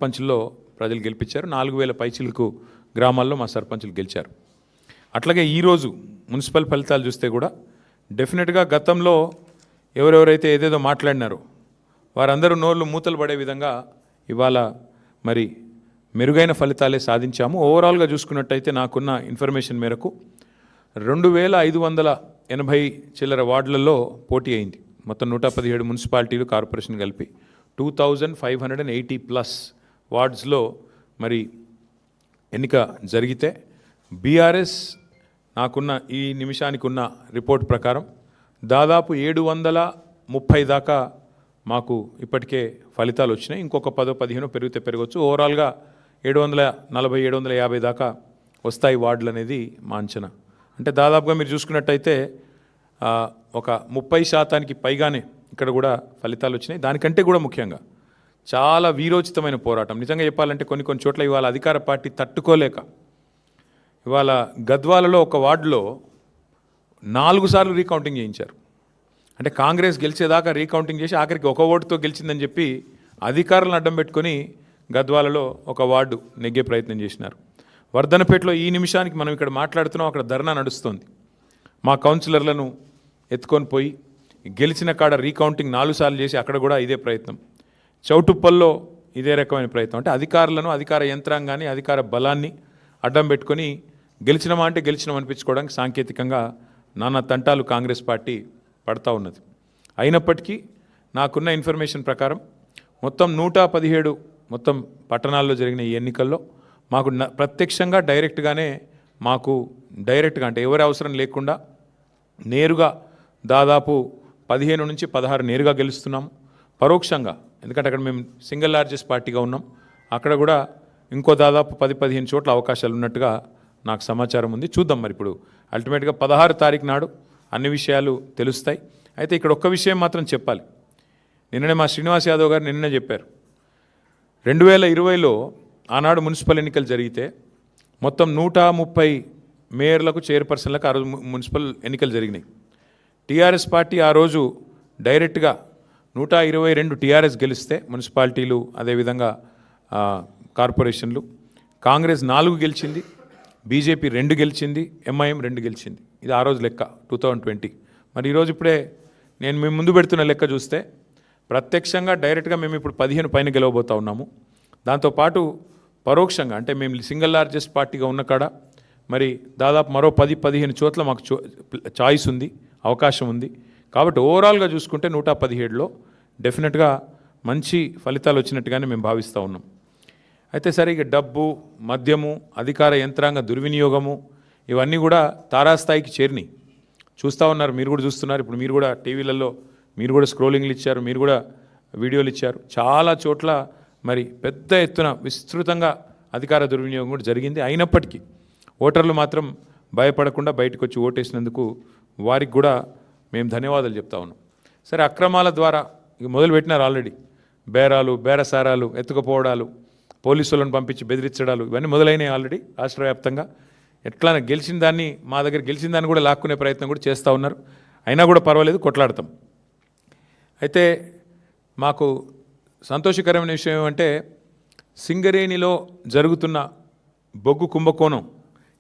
సర్పంచ్లో ప్రజలు గెలిపించారు. 4000 పైచిలకు గ్రామాల్లో మా సర్పంచులు గెలిచారు. అట్లాగే ఈరోజు మున్సిపల్ ఫలితాలు చూస్తే కూడా డెఫినెట్గా గతంలో ఎవరెవరైతే ఏదేదో మాట్లాడినారో వారందరూ నోళ్ళు మూతలు పడే విధంగా ఇవాళ మరి మెరుగైన ఫలితాలే సాధించాము. ఓవరాల్గా చూసుకున్నట్టయితే నాకున్న ఇన్ఫర్మేషన్ మేరకు 2580 చిల్లర వార్డులలో పోటీ అయింది. మొత్తం 117 మున్సిపాలిటీలు కార్పొరేషన్ కలిపి 2580+ వార్డ్స్లో మరి ఎన్నిక జరిగితే బీఆర్ఎస్ నాకున్న ఈ నిమిషానికి ఉన్న రిపోర్ట్ ప్రకారం దాదాపు 730 దాకా మాకు ఇప్పటికే ఫలితాలు వచ్చినాయి. ఇంకొక 10-15 పెరిగితే పెరగవచ్చు. ఓవరాల్గా 740-750 దాకా వస్తాయి వార్డులు అనేది మా అంచనా. అంటే దాదాపుగా మీరు చూసుకున్నట్టయితే ఒక 30% పైగానే ఇక్కడ కూడా ఫలితాలు వచ్చినాయి. దానికంటే కూడా ముఖ్యంగా చాలా వీరోచితమైన పోరాటం. నిజంగా చెప్పాలంటే కొన్ని చోట్ల ఇవాళ అధికార పార్టీ తట్టుకోలేక ఇవాళ గద్వాలలో ఒక వార్డులో 4 సార్లు రీకౌంటింగ్ చేయించారు. అంటే కాంగ్రెస్ గెలిచేదాకా రీకౌంటింగ్ చేసి ఆఖరికి ఒక ఓటుతో గెలిచిందని చెప్పి అధికారులను అడ్డం పెట్టుకొని గద్వాలలో ఒక వార్డు నెగ్గే ప్రయత్నం చేసినారు. వర్ధనపేటలో ఈ నిమిషానికి మనం ఇక్కడ మాట్లాడుతున్నాం, అక్కడ ధర్నా నడుస్తుంది. మా కౌన్సిలర్లను ఎత్తుకొని పోయి గెలిచిన కాడ రీకౌంటింగ్ 4 సార్లు చేసి అక్కడ కూడా ఇదే ప్రయత్నం. చౌటుప్పల్లో ఇదే రకమైన ప్రయత్నం. అంటే అధికారులను, అధికార యంత్రాంగాన్ని, అధికార బలాన్ని అడ్డం పెట్టుకొని గెలిచినమా అంటే గెలిచినాం అనిపించుకోవడానికి సాంకేతికంగా నానా తంటాలు కాంగ్రెస్ పార్టీ పడతా ఉన్నది. అయినప్పటికీ నాకున్న ఇన్ఫర్మేషన్ ప్రకారం మొత్తం 117 మొత్తం పట్టణాల్లో జరిగిన ఈ ఎన్నికల్లో మాకు ప్రత్యక్షంగా డైరెక్ట్గా అంటే ఎవరి అవసరం లేకుండా నేరుగా దాదాపు 15 నుంచి 16 నేరుగా గెలుస్తున్నాము. పరోక్షంగా ఎందుకంటే అక్కడ మేము సింగిల్ లార్జెస్ట్ పార్టీగా ఉన్నాం. అక్కడ కూడా ఇంకో దాదాపు 10-15 చోట్ల అవకాశాలు ఉన్నట్టుగా నాకు సమాచారం ఉంది. చూద్దాం మరి ఇప్పుడు అల్టిమేట్గా 16 తారీఖు నాడు అన్ని విషయాలు తెలుస్తాయి. అయితే ఇక్కడ ఒక్క విషయం మాత్రం చెప్పాలి. నిన్ననే మా శ్రీనివాస్ యాదవ్ గారు నిన్ననే చెప్పారు, 2020లో ఆనాడు మున్సిపల్ ఎన్నికలు జరిగితే మొత్తం 130 మేయర్లకు, చైర్పర్సన్లకు ఆ రోజు మున్సిపల్ ఎన్నికలు జరిగినాయి. టీఆర్ఎస్ పార్టీ ఆ రోజు డైరెక్ట్గా 122 టీఆర్ఎస్ గెలిస్తే మున్సిపాలిటీలు, అదేవిధంగా కార్పొరేషన్లు, కాంగ్రెస్ 4 గెలిచింది, బీజేపీ 2 గెలిచింది, ఎంఐఎం 2 గెలిచింది. ఇది ఆ రోజు లెక్క 2020. మరి ఈరోజు ఇప్పుడే నేను మేము ముందు పెడుతున్న లెక్క చూస్తే ప్రత్యక్షంగా డైరెక్ట్గా మేము ఇప్పుడు 15 పైన గెలవబోతూ ఉన్నాము. దాంతోపాటు పరోక్షంగా అంటే మేము సింగిల్ లార్జెస్ట్ పార్టీగా ఉన్న కాడ మరి దాదాపు మరో 10-15 చోట్ల మాకు చాయిస్ ఉంది, అవకాశం ఉంది. కాబట్టి ఓవరాల్గా చూసుకుంటే 117లో డెఫినెట్గా మంచి ఫలితాలు వచ్చినట్టుగానే మేము భావిస్తూ ఉన్నాం. అయితే సరే, ఇక డబ్బు, మద్యము, అధికార యంత్రాంగ దుర్వినియోగము ఇవన్నీ కూడా తారాస్థాయికి చేరినాయి. చూస్తూ ఉన్నారు, మీరు కూడా చూస్తున్నారు. ఇప్పుడు మీరు కూడా టీవీలలో మీరు కూడా స్క్రోలింగ్లు ఇచ్చారు, మీరు కూడా వీడియోలు ఇచ్చారు. చాలా చోట్ల మరి పెద్ద ఎత్తున విస్తృతంగా అధికార దుర్వినియోగం కూడా జరిగింది. అయినప్పటికీ ఓటర్లు మాత్రం భయపడకుండా బయటకు వచ్చి ఓటేసినందుకు వారికి కూడా మేము ధన్యవాదాలు చెప్తా ఉన్నాం. సరే, అక్రమాల ద్వారా ఇక మొదలుపెట్టినారు ఆల్రెడీ. బేరాలు, బేరసారాలు, ఎత్తుకుపోవడాలు, పోలీసులను పంపించి బెదిరించడాలు ఇవన్నీ మొదలైనవి ఆల్రెడీ రాష్ట్ర వ్యాప్తంగా. ఎట్లా గెలిచిన దాన్ని, మా దగ్గర గెలిచిన దాన్ని కూడా లాక్కునే ప్రయత్నం కూడా చేస్తూ ఉన్నారు. అయినా కూడా పర్వాలేదు, కొట్లాడతాం. అయితే మాకు సంతోషకరమైన విషయం ఏమంటే సింగరేణిలో జరుగుతున్న బొగ్గు కుంభకోణం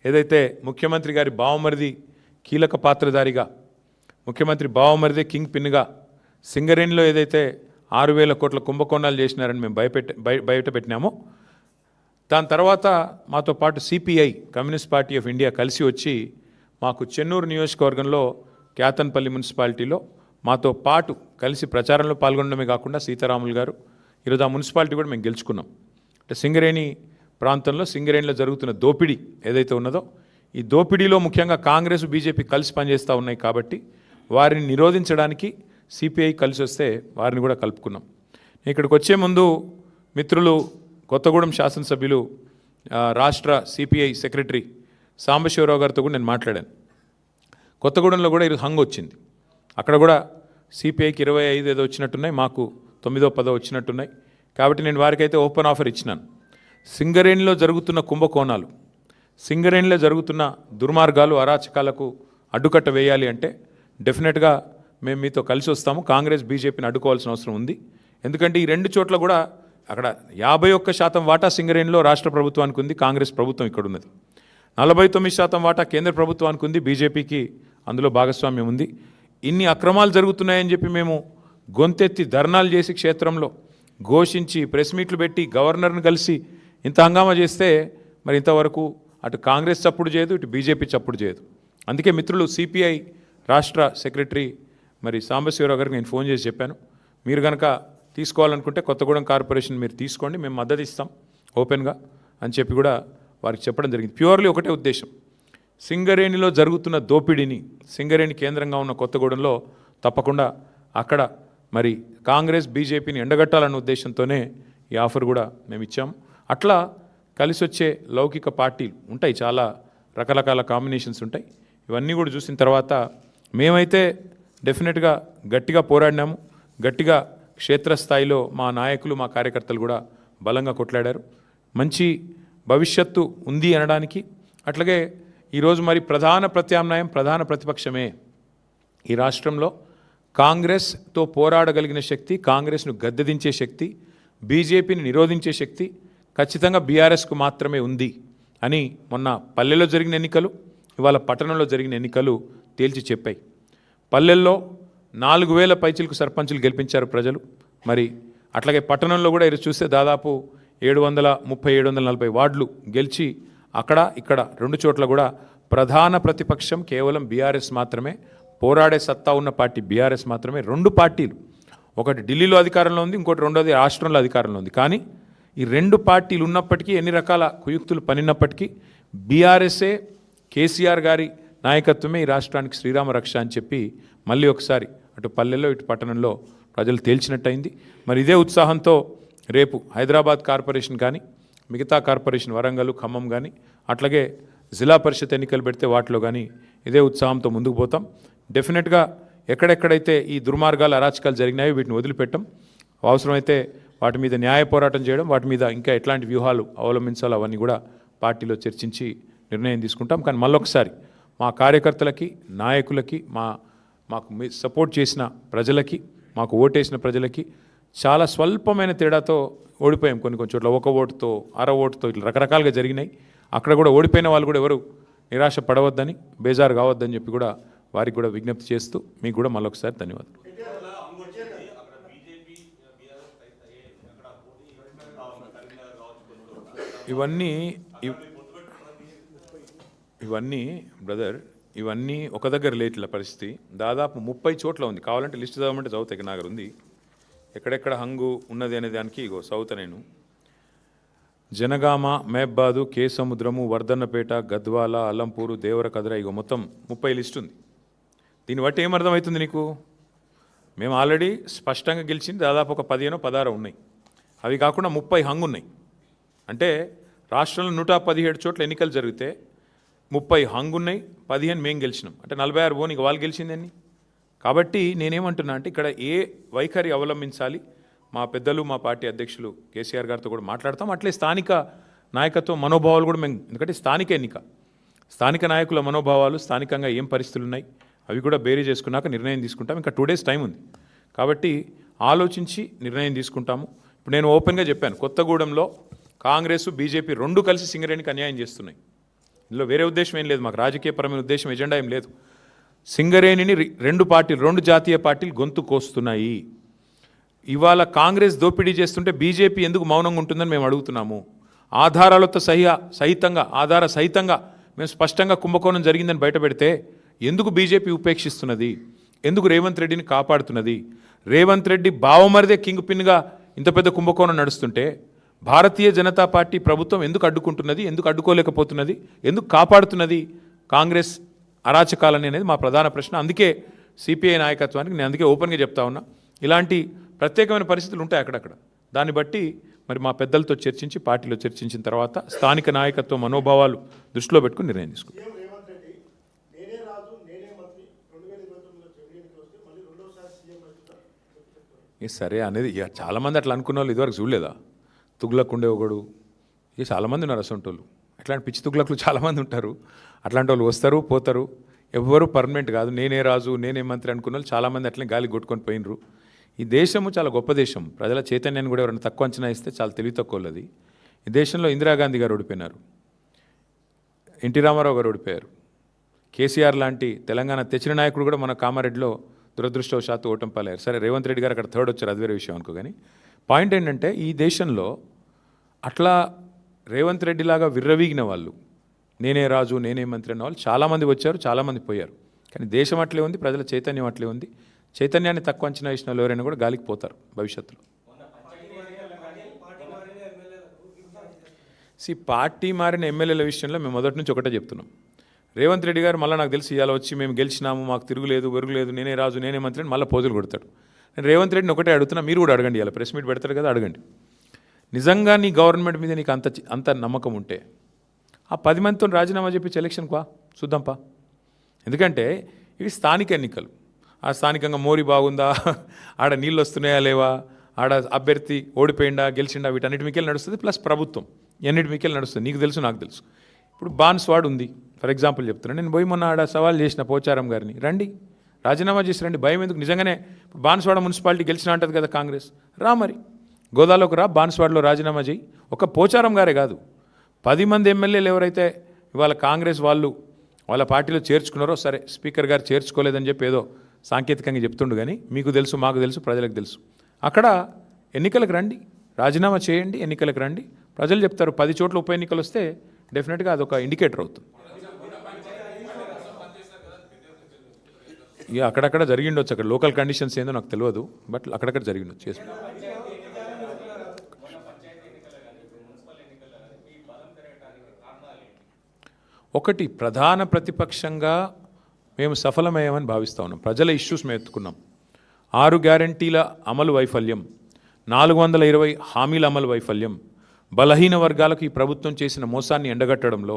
ఏదైతే ముఖ్యమంత్రి గారి బావమరిది కీలక పాత్రధారిగా, ముఖ్యమంత్రి బావమరిదే కింగ్ పిన్గా సింగరేణిలో ఏదైతే 6000 కోట్ల కుంభకోణాలు చేసినారని మేము బయట పెట్టినామో, దాని తర్వాత మాతో పాటు CPI, communist party of India కలిసి వచ్చి మాకు చెన్నూరు నియోజకవర్గంలో క్యాతన్పల్లి మున్సిపాలిటీలో మాతో పాటు కలిసి ప్రచారంలో పాల్గొనడమే కాకుండా సీతారాములు గారు ఈరోజు ఆ మున్సిపాలిటీ కూడా మేము గెలుచుకున్నాం. అంటే సింగరేణి ప్రాంతంలో, సింగరేణిలో జరుగుతున్న దోపిడీ ఏదైతే ఉన్నదో, ఈ దోపిడీలో ముఖ్యంగా కాంగ్రెస్, బీజేపీ కలిసి పనిచేస్తూ ఉన్నాయి. కాబట్టి వారిని నిరోధించడానికి సిపిఐ కలిసి వస్తే వారిని కూడా కలుపుకున్నాం. ఇక్కడికి వచ్చే ముందు మిత్రులు కొత్తగూడెం శాసనసభ్యులు, రాష్ట్ర సిపిఐ సెక్రటరీ సాంబశివరావు గారితో కూడా నేను మాట్లాడాను. కొత్తగూడెంలో కూడా ఈరోజు హంగ్ వచ్చింది. అక్కడ కూడా సిపిఐకి 25 ఏదో వచ్చినట్టున్నాయి, మాకు 9-10 వచ్చినట్టున్నాయి. కాబట్టి నేను వారికైతే ఓపెన్ ఆఫర్ ఇచ్చినాను. సింగరేణిలో జరుగుతున్న కుంభకోణాలు, సింగరేణిలో జరుగుతున్న దుర్మార్గాలు, అరాచకాలకు అడ్డుకట్ట వేయాలి అంటే డెఫినెట్గా మేము మీతో కలిసి వస్తాము. కాంగ్రెస్, బీజేపీని అడ్డుకోవాల్సిన అవసరం ఉంది. ఎందుకంటే ఈ 2 చోట్ల కూడా అక్కడ 51% వాటా సింగరేణిలో రాష్ట్ర ప్రభుత్వానికి ఉంది, కాంగ్రెస్ ప్రభుత్వం ఇక్కడ ఉన్నది. 49% వాటా కేంద్ర ప్రభుత్వానికి ఉంది, బీజేపీకి అందులో భాగస్వామ్యం ఉంది. ఇన్ని అక్రమాలు జరుగుతున్నాయని చెప్పి మేము గొంతెత్తి ధర్నాలు చేసి క్షేత్రంలో ఘోషించి ప్రెస్ మీట్లు పెట్టి గవర్నర్ని కలిసి ఇంత హంగామా చేస్తే మరి ఇంతవరకు అటు కాంగ్రెస్ చప్పుడు చేయదు, ఇటు బీజేపీ చప్పుడు చేయదు. అందుకే మిత్రులు సిపిఐ రాష్ట్ర సెక్రటరీ మరి సాంబశివరావు గారికి నేను ఫోన్ చేసి చెప్పాను, మీరు కనుక తీసుకోవాలనుకుంటే కొత్తగూడెం కార్పొరేషన్ మీరు తీసుకోండి, మేము మద్దతు ఇస్తాం ఓపెన్గా అని చెప్పి కూడా వారికి చెప్పడం జరిగింది. ప్యూర్లీ ఒకటే ఉద్దేశం, సింగరేణిలో జరుగుతున్న దోపిడీని సింగరేణి కేంద్రంగా ఉన్న కొత్తగూడెంలో తప్పకుండా అక్కడ మరి కాంగ్రెస్ బీజేపీని ఎండగట్టాలన్న ఉద్దేశంతోనే ఈ ఆఫర్ కూడా మేము ఇచ్చాం. అట్లా కలిసి వచ్చే లౌకిక పార్టీలు ఉంటాయి, చాలా రకరకాల కాంబినేషన్స్ ఉంటాయి. ఇవన్నీ కూడా చూసిన తర్వాత మేమైతే డెఫినెట్గా గట్టిగా పోరాడినాము, గట్టిగా క్షేత్రస్థాయిలో మా నాయకులు మా కార్యకర్తలు కూడా బలంగా కొట్లాడారు. మంచి భవిష్యత్తు ఉంది అనడానికి. అట్లాగే ఈరోజు మరి ప్రధాన ప్రత్యామ్నాయం ప్రధాన ప్రతిపక్షమే. ఈ రాష్ట్రంలో కాంగ్రెస్తో పోరాడగలిగిన శక్తి, కాంగ్రెస్ను గద్దెదించే శక్తి, బీజేపీని నిరోధించే శక్తి ఖచ్చితంగా బీఆర్ఎస్కు మాత్రమే ఉంది అని మొన్న పల్లెల్లో జరిగిన ఎన్నికలు, ఇవాళ పట్టణంలో జరిగిన ఎన్నికలు తేల్చి చెప్పాయి. పల్లెల్లో 4000 పైచిలకు సర్పంచులు గెలిపించారు ప్రజలు. మరి అట్లాగే పట్టణంలో కూడా ఇది చూస్తే దాదాపు 730-740 వార్డులు గెలిచి అక్కడ ఇక్కడ 2 చోట్ల కూడా ప్రధాన ప్రతిపక్షం కేవలం బీఆర్ఎస్ మాత్రమే, పోరాడే సత్తా ఉన్న పార్టీ బీఆర్ఎస్ మాత్రమే. 2 పార్టీలు, ఒకటి ఢిల్లీలో అధికారంలో ఉంది, ఇంకోటి రెండోది రాష్ట్రంలో అధికారంలో ఉంది. కానీ ఈ 2 పార్టీలు ఉన్నప్పటికీ, ఎన్ని రకాల కుయుక్తులు పనిన్నప్పటికీ బీఆర్ఎస్ఏ కేసీఆర్ గారి నాయకత్వమే ఈ రాష్ట్రానికి శ్రీరామ రక్ష అని చెప్పి మళ్ళీ ఒకసారి అటు పల్లెల్లో ఇటు పట్టణంలో ప్రజలు తేల్చినట్టయింది. మరి ఇదే ఉత్సాహంతో రేపు హైదరాబాద్ కార్పొరేషన్ కానీ, మిగతా కార్పొరేషన్ వరంగల్, ఖమ్మం కానీ, అట్లాగే జిల్లా పరిషత్ ఎన్నికలు పెడితే వాటిలో కానీ ఇదే ఉత్సాహంతో ముందుకు పోతాం. డెఫినెట్గా ఎక్కడెక్కడైతే ఈ దుర్మార్గాలు అరాచకాలు జరిగినాయో వీటిని వదిలిపెట్టం. అవసరమైతే వాటి మీద న్యాయ పోరాటం చేయడం, వాటి మీద ఇంకా ఎట్లాంటి వ్యూహాలు అవలంబించాలో అవన్నీ కూడా పార్టీలో చర్చించి నిర్ణయం తీసుకుంటాం. కానీ మళ్ళొకసారి మా కార్యకర్తలకి, నాయకులకి, మాకు సపోర్ట్ చేసిన ప్రజలకి, మాకు ఓటేసిన ప్రజలకి చాలా స్వల్పమైన తేడాతో ఓడిపోయాం. కొన్ని చోట్ల 1 ఓటుతో, అర ఓటుతో ఇట్లా రకరకాలుగా జరిగినాయి. అక్కడ కూడా ఓడిపోయిన వాళ్ళు కూడా ఎవరు నిరాశ పడవద్దని, బేజారు కావద్దని చెప్పి కూడా వారికి కూడా విజ్ఞప్తి చేస్తూ మీకు కూడా మళ్ళొకసారి ధన్యవాదాలు. ఇవన్నీ బ్రదర్, ఇవన్నీ ఒక దగ్గర లేట్ల పరిస్థితి దాదాపు 30 చోట్ల ఉంది. కావాలంటే లిస్ట్ చదవమంటే చదువుతాయి. నాగర్ ఉంది ఎక్కడెక్కడ హంగు ఉన్నది అనే దానికి ఇగో చదువుతా నేను. జనగామ, మహబాదు, కే సముద్రము, వర్ధన్నపేట, గద్వాల, అల్లంపూరు, దేవరకద్ర, ఇగో మొత్తం 30 లిస్ట్ ఉంది. దీన్ని బట్టి ఏమర్థమవుతుంది నీకు? మేము ఆల్రెడీ స్పష్టంగా గెలిచింది దాదాపు ఒక 15-16 ఉన్నాయి. అవి కాకుండా 30 హంగు ఉన్నాయి. అంటే రాష్ట్రంలో 117 చోట్ల ఎన్నికలు జరిగితే 30 హంగు ఉన్నాయి, 15 మేము గెలిచినాం. అంటే 46 పోనీ ఇక వాళ్ళు గెలిచిందని. కాబట్టి నేనేమంటున్నా అంటే ఇక్కడ ఏ వైఖరి అవలంబించాలి, మా పెద్దలు, మా పార్టీ అధ్యక్షులు కేసీఆర్ గారితో కూడా మాట్లాడతాం. అట్లే స్థానిక నాయకత్వం మనోభావాలు కూడా మేము, ఎందుకంటే స్థానిక ఎన్నిక, స్థానిక నాయకుల మనోభావాలు, స్థానికంగా ఏం పరిస్థితులు ఉన్నాయి అవి కూడా బేరీ చేసుకున్నాక నిర్ణయం తీసుకుంటాం. ఇంకా 2 డేస్ టైం ఉంది కాబట్టి ఆలోచించి నిర్ణయం తీసుకుంటాము. ఇప్పుడు నేను ఓపెన్గా చెప్పాను, కొత్తగూడెంలో కాంగ్రెస్ బీజేపీ 2 కలిసి సింగరేణికి అన్యాయం చేస్తున్నాయి. ఇందులో వేరే ఉద్దేశం ఏం లేదు, మాకు రాజకీయపరమైన ఉద్దేశం, ఎజెండా ఏం లేదు. సింగరేణిని 2 పార్టీలు, 2 జాతీయ పార్టీలు గొంతు కోస్తున్నాయి. ఇవాళ కాంగ్రెస్ దోపిడీ చేస్తుంటే బీజేపీ ఎందుకు మౌనంగా ఉంటుందని మేము అడుగుతున్నాము. ఆధారాలతో ఆధార సహితంగా మేము స్పష్టంగా కుంభకోణం జరిగిందని బయటపెడితే ఎందుకు బీజేపీ ఉపేక్షిస్తున్నది? ఎందుకు రేవంత్ రెడ్డిని కాపాడుతున్నది? రేవంత్ రెడ్డి బావమరిదే కింగ్ పిన్గా ఇంత పెద్ద కుంభకోణం నడుస్తుంటే భారతీయ జనతా పార్టీ ప్రభుత్వం ఎందుకు అడ్డుకుంటున్నది? ఎందుకు అడ్డుకోలేకపోతున్నది? ఎందుకు కాపాడుతున్నది కాంగ్రెస్ అరాచకాలని అనేది మా ప్రధాన ప్రశ్న. అందుకే సిపిఐ నాయకత్వానికి నేను అందుకే ఓపెన్గా చెప్తా ఉన్నా, ఇలాంటి ప్రత్యేకమైన పరిస్థితులు ఉంటాయి అక్కడక్కడ. దాన్ని బట్టి మరి మా పెద్దలతో చర్చించి, పార్టీలో చర్చించిన తర్వాత స్థానిక నాయకత్వ మనోభావాలు దృష్టిలో పెట్టుకుని నిర్ణయం తీసుకుంటాం. సరే అనేది ఇక చాలామంది అట్లా అనుకున్న వాళ్ళు ఇదివరకు చూడలేదా? తుగ్లక్ ఉండే ఒకడు, ఇక చాలామంది ఉన్నారు అసంటోళ్ళు. అట్లాంటి పిచ్చి తుగ్లక్లు చాలామంది ఉంటారు. అట్లాంటి వాళ్ళు వస్తారు పోతారు, ఎవ్వరూ పర్మనెంట్ కాదు. నేనే రాజు నేనే మంత్రి అనుకున్న వాళ్ళు చాలామంది అట్లనే గాలి కొట్టుకొని పోయినరు. ఈ దేశము చాలా గొప్ప దేశం. ప్రజల చైతన్యాన్ని కూడా ఎవరైనా తక్కువ అంచనా ఇస్తే చాలా తెలివి తక్కువది. ఈ దేశంలో ఇందిరాగాంధీ గారు ఓడిపోయినారు, ఎన్టీ రామారావు గారు ఓడిపోయారు, కేసీఆర్ లాంటి తెలంగాణ తెచ్చిన నాయకుడు కూడా మన కామారెడ్డిలో దురదృష్టవశాత్తు ఓటమి పాలయ్యారు. సరే, రేవంత్ రెడ్డి గారు అక్కడ థర్డ్ వచ్చారు, అది వేరే విషయం అనుకో. కానీ పాయింట్ ఏంటంటే ఈ దేశంలో అట్లా రేవంత్ రెడ్డి లాగా విర్రవీగిన వాళ్ళు, నేనే రాజు నేనే మంత్రి అన్న వాళ్ళు చాలామంది వచ్చారు, చాలామంది పోయారు. కానీ దేశం అట్లే ఉంది, ప్రజల చైతన్యం అట్లే ఉంది. చైతన్యాన్ని తక్కువ అంచనా వేసిన వాళ్ళు ఎవరైనా కూడా గాలికి పోతారు భవిష్యత్తులో. పార్టీ మారిన ఎమ్మెల్యేల విషయంలో మేము మొదటి నుంచి ఒకటే చెప్తున్నాం. రేవంత్ రెడ్డి గారు మళ్ళీ నాకు తెలిసి ఇవాళ వచ్చి మేము గెలిచినాము, మాకు తిరుగులేదు వెరుగులేదు, నేనే రాజు నేనే మంత్రి అని మళ్ళీ పోజులు కొడతాడు. నేను రేవంత్ రెడ్డిని ఒకటే అడుగుతున్నా, మీరు కూడా అడగండి. ఇలా ప్రెస్ మీట్ పెడతారు కదా, అడగండి. నిజంగా నీ గవర్నమెంట్ మీద నీకు అంత నమ్మకం ఉంటే ఆ 10 మందితో రాజీనామా చెప్పించి ఎలక్షన్కి చూద్దాంపా. ఎందుకంటే ఇవి స్థానిక ఎన్నికలు. ఆ స్థానికంగా మోరీ బాగుందా, ఆడ నీళ్ళు వస్తున్నాయా లేవా, ఆడ అభ్యర్థి ఓడిపోయిందా గెలిచిండా, వీటన్నిటి మీకెళ్ళి నడుస్తుంది. ప్లస్ ప్రభుత్వం ఎన్నిటి మీకెళ్ళి నడుస్తుంది. నీకు తెలుసు, నాకు తెలుసు. ఇప్పుడు బాన్స్వాడ్ ఉంది ఫర్ ఎగ్జాంపుల్ చెప్తున్నాను. నేను పోయి మొన్న ఆడ సవాల్ చేసిన పోచారం గారిని, రండి రాజీనామా చేసి రండి, భయం ఎందుకు. నిజంగానే బాన్స్వాడ మున్సిపాలిటీ గెలిచినా అంటది కదా కాంగ్రెస్, రా మరి గోదాలోకి రా, బాన్స్వాడలో రాజీనామా చేయి. ఒక పోచారం గారే కాదు, 10 మంది ఎమ్మెల్యేలు ఎవరైతే ఇవాళ కాంగ్రెస్ వాళ్ళు వాళ్ళ పార్టీలో చేర్చుకున్నారో, సరే స్పీకర్ గారు చేర్చుకోలేదని చెప్పి ఏదో సాంకేతికంగా చెప్తుండు. కానీ మీకు తెలుసు, మాకు తెలుసు, ప్రజలకు తెలుసు. అక్కడ ఎన్నికలకు రండి, రాజీనామా చేయండి, ఎన్నికలకు రండి. ప్రజలు చెప్తారు. 10 చోట్ల ఉప ఎన్నికలు వస్తే డెఫినెట్గా అదొక ఇండికేటర్ అవుతుంది. ఇక అక్కడక్కడ జరిగిండొచ్చు, అక్కడ లోకల్ కండిషన్స్ ఏందో నాకు తెలియదు, బట్ అక్కడక్కడ జరిగిండొచ్చు. చేసి ఒకటి, ప్రధాన ప్రతిపక్షంగా మేము సఫలమయ్యామని భావిస్తూ ఉన్నాం. ప్రజల ఇష్యూస్ మేము ఎత్తుకున్నాం. 6 గ్యారంటీల అమలు వైఫల్యం, 420 హామీల అమలు వైఫల్యం, బలహీన వర్గాలకు ఈ ప్రభుత్వం చేసిన మోసాన్ని ఎండగట్టడంలో,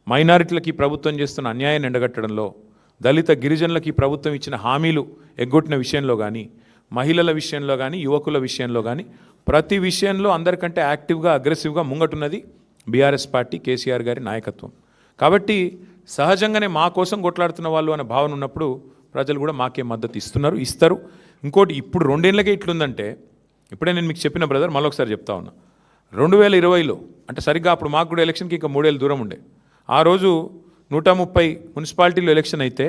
మైనారిటీలకు ఈ ప్రభుత్వం చేస్తున్న అన్యాయాన్ని ఎండగట్టడంలో, దళిత గిరిజనులకు ఈ ప్రభుత్వం ఇచ్చిన హామీలు ఎగ్గొట్టిన విషయంలో కానీ, మహిళల విషయంలో కానీ, యువకుల విషయంలో కానీ, ప్రతి విషయంలో అందరికంటే యాక్టివ్గా అగ్రెసివ్గా ముంగటున్నది బీఆర్ఎస్ పార్టీ, కేసీఆర్ గారి నాయకత్వం. కాబట్టి సహజంగానే మా కోసం కొట్లాడుతున్న వాళ్ళు అనే భావన ఉన్నప్పుడు ప్రజలు కూడా మాకే మద్దతు ఇస్తారు. ఇంకోటి, ఇప్పుడు 2 ఏళ్ళకే ఇట్లుందంటే, ఇప్పుడే నేను మీకు చెప్పిన బ్రదర్, మళ్ళొకసారి చెప్తా ఉన్నా. 2020లో అంటే సరిగ్గా అప్పుడు మాకు కూడా ఎలక్షన్కి ఇంకా 3 ఏళ్ళు దూరం ఉండే. ఆ రోజు 130 మున్సిపాలిటీలో ఎలక్షన్ అయితే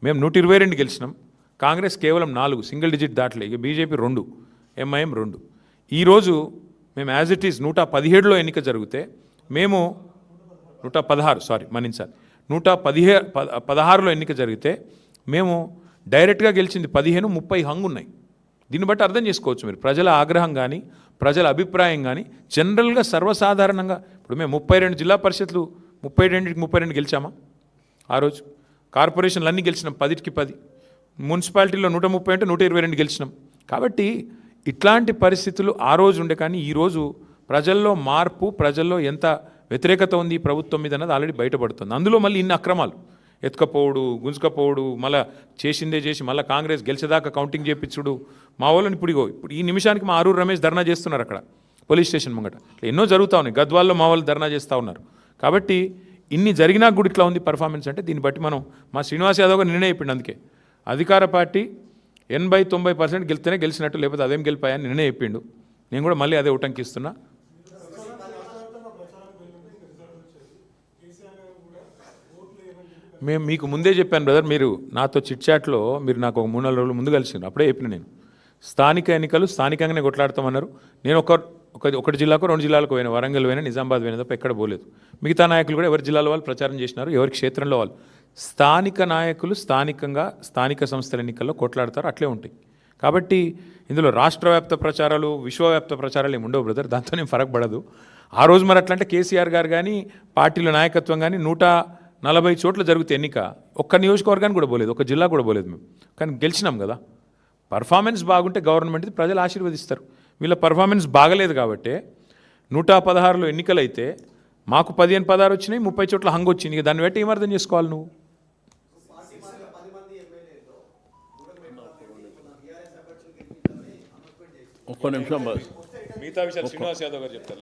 మేము 122 గెలిచినాం. కాంగ్రెస్ కేవలం 4, సింగిల్ డిజిట్ దాటలే. ఇక బీజేపీ 2, ఎంఐఎం 2. ఈరోజు మేము యాజ్ ఇట్ ఈజ్ 117లో ఎన్నిక జరిగితే మేము 116లో ఎన్నిక జరిగితే మేము డైరెక్ట్గా గెలిచింది 15, 30 హంగు ఉన్నాయి. దీన్ని బట్టి అర్థం చేసుకోవచ్చు మీరు ప్రజల ఆగ్రహం కానీ, ప్రజల అభిప్రాయం కానీ. జనరల్గా సర్వసాధారణంగా ఇప్పుడు మేము 32 జిల్లా పరిషత్లు 32 గెలిచామా ఆ రోజు. కార్పొరేషన్లు అన్నీ గెలిచినాం 10కి 10. మున్సిపాలిటీలో 130 అంటే 122 గెలిచినాం. కాబట్టి ఇట్లాంటి పరిస్థితులు ఆ రోజు ఉండే. కానీ ఈరోజు ప్రజల్లో మార్పు, ప్రజల్లో ఎంత వ్యతిరేకత ఉంది ఈ ప్రభుత్వం మీద అన్నది ఆల్రెడీ బయటపడుతుంది. అందులో మళ్ళీ ఇన్ని అక్రమాలు, ఎత్తుకపోవడు, గుంజుకపోవడు, మళ్ళీ చేసిందే చేసి మళ్ళీ కాంగ్రెస్ గెలిచేదాకా కౌంటింగ్ చేయించుడు. మా వాళ్ళని ఇప్పుడు ఈ నిమిషానికి మా ఆరూరు రమేష్ ధర్నా చేస్తున్నారు అక్కడ పోలీస్ స్టేషన్ ముంగట. ఎన్నో జరుగుతూ ఉన్నాయి. గద్వాల్లో మా వాళ్ళు ధర్నా చేస్తూ ఉన్నారు. కాబట్టి ఇన్ని జరిగినా కూడా ఇట్లా ఉంది పర్ఫార్మెన్స్ అంటే దీన్ని బట్టి మనం మా శ్రీనివాస్ యాదవ్ గారు నిర్ణయం చెప్పిండు. అందుకే అధికార పార్టీ 80-90% గెలిస్తేనే గెలిచినట్టు, లేకపోతే అదేం గెలిపాయని నిర్ణయం చెప్పిండు. నేను కూడా మళ్ళీ అదే ఉటంకిస్తున్నా. మేము మీకు ముందే చెప్పాను బ్రదర్, మీరు నాతో చిట్చాట్లో మీరు నాకు ఒక 3-4 రోజులు ముందు కలిసిండ్రు. అప్పుడే చెప్పిన నేను, స్థానిక ఎన్నికలు స్థానికంగానే కొట్లాడతామన్నారు. నేను ఒకటి జిల్లాకు 2 జిల్లాలకు పోయినా, వరంగల్ పోయినా, నిజామాబాద్ పోయినా తప్ప ఎక్కడ పోలేదు. మిగతా నాయకులు కూడా ఎవరి జిల్లాలో వాళ్ళు ప్రచారం చేసినారు, ఎవరి క్షేత్రంలో వాళ్ళు. స్థానిక నాయకులు స్థానికంగా స్థానిక సంస్థల ఎన్నికల్లో కొట్లాడతారు, అట్లే ఉంటాయి. కాబట్టి ఇందులో రాష్ట్రవ్యాప్త ప్రచారాలు, విశ్వవ్యాప్త ప్రచారాలు ఏమి ఉండవు బ్రదర్, దాంతో నేను ఫరక్ పడదు. ఆ రోజు మరి అట్లంటే కేసీఆర్ గారు కానీ, పార్టీల నాయకత్వం కానీ 140 చోట్ల జరిగితే ఎన్నిక, ఒక్క నియోజకవర్గానికి కూడా పోలేదు, ఒక జిల్లా కూడా పోలేదు మేము. కానీ గెలిచినాం కదా. పర్ఫార్మెన్స్ బాగుంటే గవర్నమెంట్ది ప్రజలు ఆశీర్వదిస్తారు. వీళ్ళ పర్ఫార్మెన్స్ బాగలేదు కాబట్టి 116లో ఎన్నికలు అయితే మాకు 15-16 వచ్చినాయి, 30 చోట్ల హంగు వచ్చింది. ఇక దాన్ని బట్టి ఏం అర్థం చేసుకోవాలి నువ్వు? ఒక్క నిమిషం మిగతా విషయాలు శ్రీనివాస్ యాదవ్ గారు చెప్తారు.